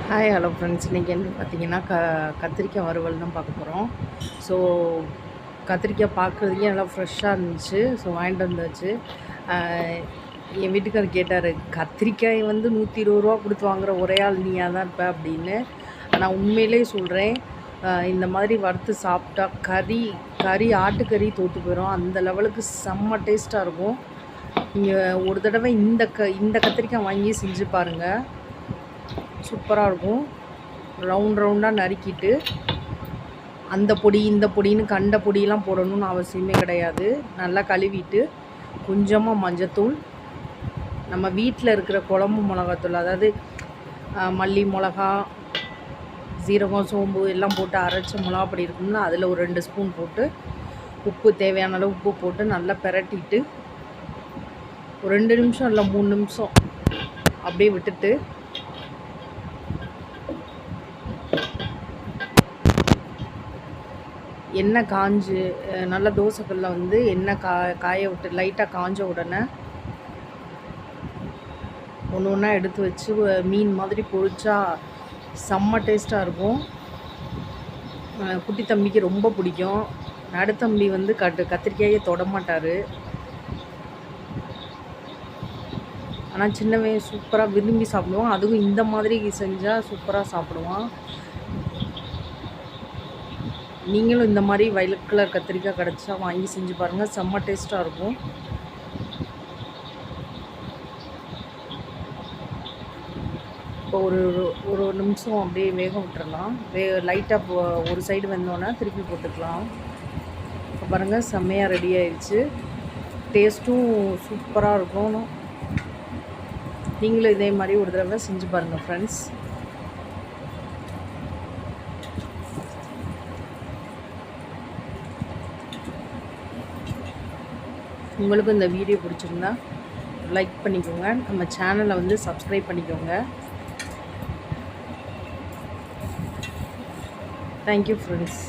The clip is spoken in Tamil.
Hi hello friends. இன்றைக்கி என்ன பார்த்தீங்கன்னா கத்திரிக்காய் வறுவல் தான் பார்க்க போகிறோம். ஸோ கத்திரிக்காய் பார்க்குறதுக்கே நல்லா ஃப்ரெஷ்ஷாக இருந்துச்சு. ஸோ வாங்கிட்டு வந்தாச்சு. என் வீட்டுக்காரர் கேட்டார், கத்திரிக்காய் வந்து 120 ரூபா கொடுத்து வாங்குகிற ஒரே ஆள் நீயாக தான் இருப்ப அப்படின்னு. ஆனால் உண்மையிலே சொல்கிறேன், இந்த மாதிரி வறுத்து சாப்பிட்டா கறி ஆட்டுக்கறி தோற்று போயிடும். அந்த லெவலுக்கு செம்ம டேஸ்ட்டாக இருக்கும். நீங்கள் ஒரு தடவை இந்த கத்திரிக்காய் வாங்கி செஞ்சு பாருங்கள், சூப்பராக இருக்கும். ரவுண்டாக நறுக்கிட்டு அந்த பொடி இந்த பொடின்னு கண்ட பொடியெலாம் போடணும்னு அவசியமே கிடையாது. நல்லா கழுவிட்டு கொஞ்சமாக மஞ்சத்தூள், நம்ம வீட்டில் இருக்கிற குழம்பு மிளகாத்தூள், அதாவது மல்லி மிளகா, சீரகம், சோம்பு எல்லாம் போட்டு அரைச்ச மிளகாப்பொடி இருக்கும்னா அதில் ஒரு 2 ஸ்பூன் போட்டு, உப்பு தேவையான அளவு உப்பு போட்டு நல்லா பிரட்டிட்டு ஒரு 2 நிமிஷம் இல்லை 3 நிமிஷம் அப்படியே விட்டுட்டு எண்ணெய் காஞ்சு நல்லா தோசைக்கல்லில் வந்து எண்ணெய் காய விட்டு லைட்டாக காஞ்ச உடனே ஒன்று ஒன்றா எடுத்து வச்சு மீன் மாதிரி பொரிச்சா செம்ம டேஸ்ட்டாக இருக்கும். குட்டி தம்பிக்கு ரொம்ப பிடிக்கும். நடுத்தம்பி வந்து கத்திரிக்காயே தொட மாட்டார். ஆனால் சின்னவன் சூப்பராக விரும்பி சாப்பிடுவான். அதுவும் இந்த மாதிரி செஞ்சால் சூப்பராக சாப்பிடுவான். நீங்களும் இந்த மாதிரி வயலட் கலர் கத்திரிக்காய் கிடச்சா வாங்கி செஞ்சு பாருங்கள், செம்ம டேஸ்ட்டாக இருக்கும். இப்போ ஒரு நிமிஷம் அப்படியே வேக விட்டுறலாம். லைட்டாக ஒரு சைடு வெந்தோன்னே திருப்பி போட்டுக்கலாம். இப்போ பாருங்கள், செம்மையாக ரெடி ஆயிடுச்சு. டேஸ்ட்டும் சூப்பராக இருக்கும். நீங்களும் இதே மாதிரி ஒரு தடவை செஞ்சு பாருங்கள் ஃப்ரெண்ட்ஸ். உங்களுக்கும் இந்த வீடியோ பிடிச்சிருந்தா லைக் பண்ணிக்கோங்க. நம்ம சேனலை வந்து சப்ஸ்கிரைப் பண்ணிக்கோங்க. Thank you friends.